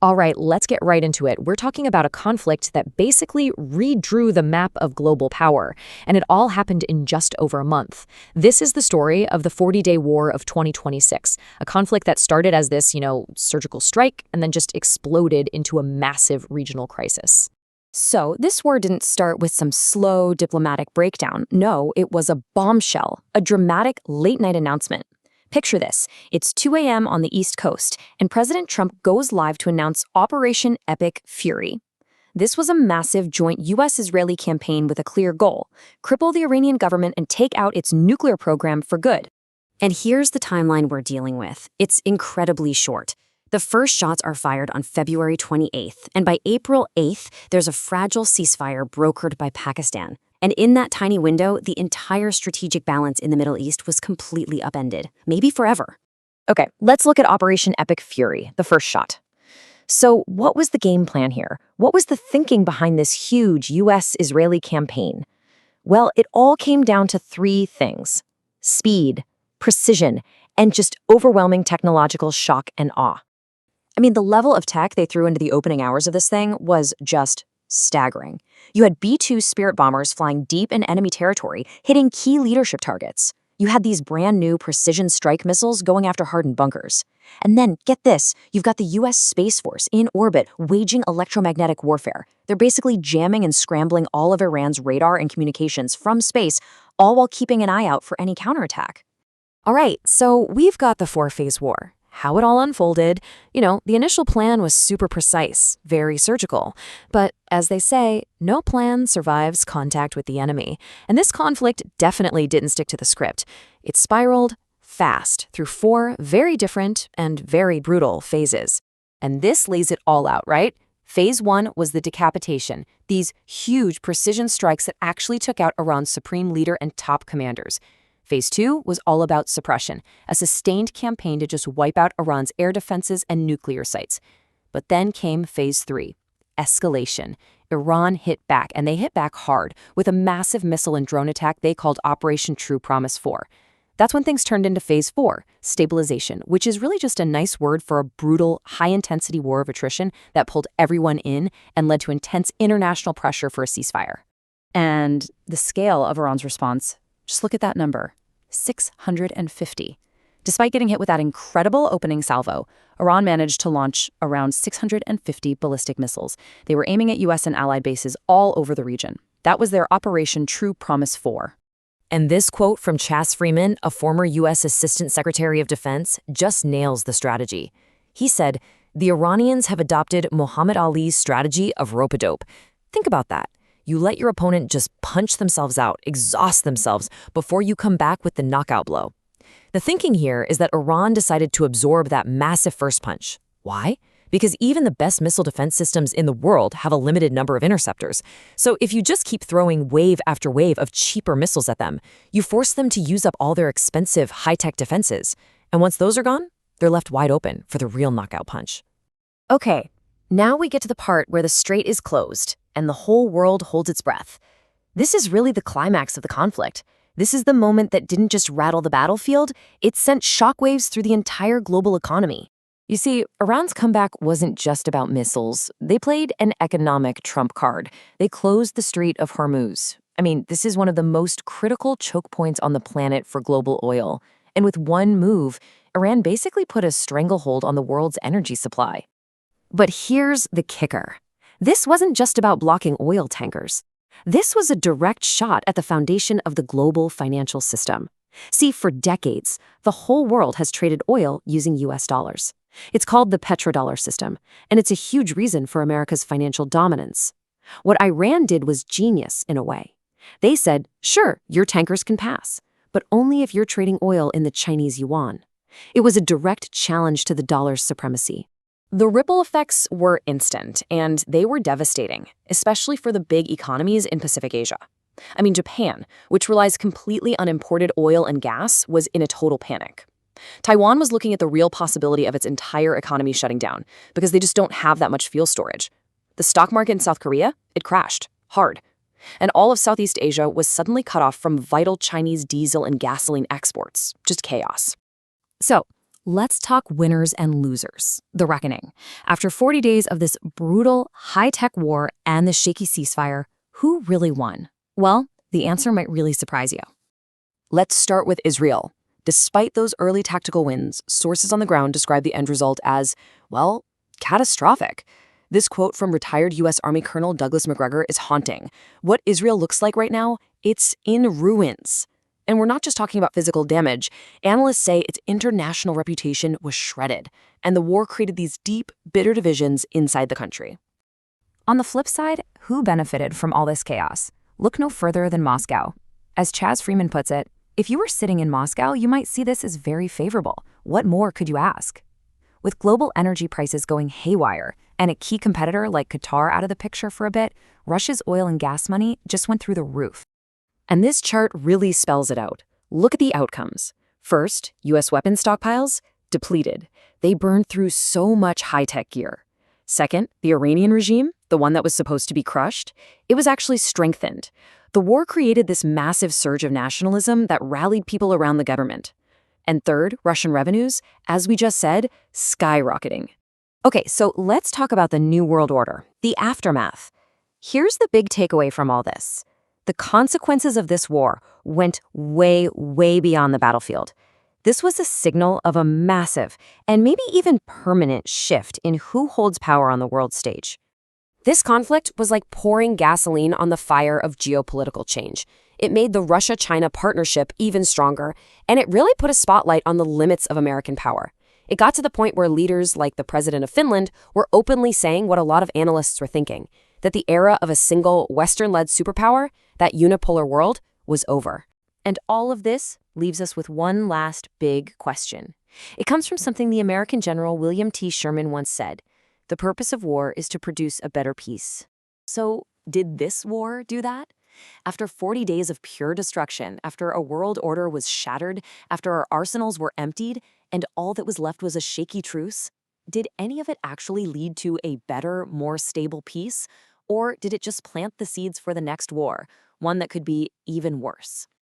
All right, let's get right into it. We're talking about a conflict that basically redrew the map of global power, and it all happened in just over a month. This is the story of the 40-day war of 2026, a conflict that started as this, surgical strike and then just exploded into a massive regional crisis. So, this war didn't start with some slow diplomatic breakdown. No, it was a bombshell, a dramatic late-night announcement. Picture this. It's 2 a.m. on the East Coast, and President Trump goes live to announce Operation Epic Fury. This was a massive joint U.S.-Israeli campaign with a clear goal: cripple the Iranian government and take out its nuclear program for good. And here's the timeline we're dealing with. It's incredibly short. The first shots are fired on February 28th, and by April 8th, there's a fragile ceasefire brokered by Pakistan. And in that tiny window, the entire strategic balance in the Middle East was completely upended, maybe forever. Okay, let's look at Operation Epic Fury, the first shot. So what was the game plan here? What was the thinking behind this huge U.S.-Israeli campaign? Well, it all came down to three things: speed, precision, and just overwhelming technological shock and awe. I mean, the level of tech they threw into the opening hours of this thing was just staggering. You had B-2 Spirit bombers flying deep in enemy territory, hitting key leadership targets. You had these brand new precision strike missiles going after hardened bunkers. And then, get this, you've got the U.S. Space Force in orbit waging electromagnetic warfare. They're basically jamming and scrambling all of Iran's radar and communications from space, all while keeping an eye out for any counterattack. All right, so we've got the four-phase war. How it all unfolded, the initial plan was super precise, very surgical. But as they say, no plan survives contact with the enemy. And this conflict definitely didn't stick to the script. It spiraled fast through four very different and very brutal phases. And this lays it all out, right? Phase 1 was the decapitation, these huge precision strikes that actually took out Iran's supreme leader and top commanders. Phase 2 was all about suppression, a sustained campaign to just wipe out Iran's air defenses and nuclear sites. But then came Phase 3, escalation. Iran hit back, and they hit back hard, with a massive missile and drone attack they called Operation True Promise 4. That's when things turned into Phase 4, stabilization, which is really just a nice word for a brutal, high-intensity war of attrition that pulled everyone in and led to intense international pressure for a ceasefire. And the scale of Iran's response, just look at that number, 650. Despite getting hit with that incredible opening salvo, Iran managed to launch around 650 ballistic missiles. They were aiming at U.S. and allied bases all over the region. That was their Operation True Promise 4. And this quote from Chas Freeman, a former U.S. Assistant Secretary of Defense, just nails the strategy. He said, "The Iranians have adopted Muhammad Ali's strategy of rope-a-dope." Think about that. You let your opponent just punch themselves out, exhaust themselves, before you come back with the knockout blow. The thinking here is that Iran decided to absorb that massive first punch. Why? Because even the best missile defense systems in the world have a limited number of interceptors. So if you just keep throwing wave after wave of cheaper missiles at them, you force them to use up all their expensive, high-tech defenses. And once those are gone, they're left wide open for the real knockout punch. Okay, now we get to the part where the strait is closed and the whole world holds its breath. This is really the climax of the conflict. This is the moment that didn't just rattle the battlefield, it sent shockwaves through the entire global economy. You see, Iran's comeback wasn't just about missiles. They played an economic trump card. They closed the Strait of Hormuz. I mean, this is one of the most critical choke points on the planet for global oil. And with one move, Iran basically put a stranglehold on the world's energy supply. But here's the kicker. This wasn't just about blocking oil tankers. This was a direct shot at the foundation of the global financial system. See, for decades, the whole world has traded oil using U.S. dollars. It's called the petrodollar system, and it's a huge reason for America's financial dominance. What Iran did was genius in a way. They said, sure, your tankers can pass, but only if you're trading oil in the Chinese yuan. It was a direct challenge to the dollar's supremacy. The ripple effects were instant, and they were devastating, especially for the big economies in Pacific Asia. I mean, Japan, which relies completely on imported oil and gas, was in a total panic. Taiwan was looking at the real possibility of its entire economy shutting down because they just don't have that much fuel storage. The stock market in South Korea, it crashed, hard. And all of Southeast Asia was suddenly cut off from vital Chinese diesel and gasoline exports. Just chaos. So, Let's talk winners and losers. The reckoning. After 40 days of this brutal, high-tech war and the shaky ceasefire, who really won? Well, the answer might really surprise you. Let's start with Israel. Despite those early tactical wins, sources on the ground describe the end result as, well, catastrophic. This quote from retired U.S. Army Colonel Douglas McGregor is haunting. What Israel looks like right now, it's in ruins. And we're not just talking about physical damage. Analysts say its international reputation was shredded, and the war created these deep, bitter divisions inside the country. On the flip side, who benefited from all this chaos? Look no further than Moscow. As Chaz Freeman puts it, if you were sitting in Moscow, you might see this as very favorable. What more could you ask? With global energy prices going haywire and a key competitor like Qatar out of the picture for a bit, Russia's oil and gas money just went through the roof. And this chart really spells it out. Look at the outcomes. First, U.S. weapons stockpiles, depleted. They burned through so much high-tech gear. Second, the Iranian regime, the one that was supposed to be crushed, it was actually strengthened. The war created this massive surge of nationalism that rallied people around the government. And third, Russian revenues, as we just said, skyrocketing. Okay, so let's talk about the New World Order, the aftermath. Here's the big takeaway from all this. The consequences of this war went way, way beyond the battlefield. This was a signal of a massive and maybe even permanent shift in who holds power on the world stage. This conflict was like pouring gasoline on the fire of geopolitical change. It made the Russia-China partnership even stronger, and it really put a spotlight on the limits of American power. It got to the point where leaders like the president of Finland were openly saying what a lot of analysts were thinking, that the era of a single Western-led superpower, that unipolar world, was over. And all of this leaves us with one last big question. It comes from something the American General William T. Sherman once said: "The purpose of war is to produce a better peace." So, did this war do that? After 40 days of pure destruction, after a world order was shattered, after our arsenals were emptied, and all that was left was a shaky truce, did any of it actually lead to a better, more stable peace? Or did it just plant the seeds for the next war, one that could be even worse?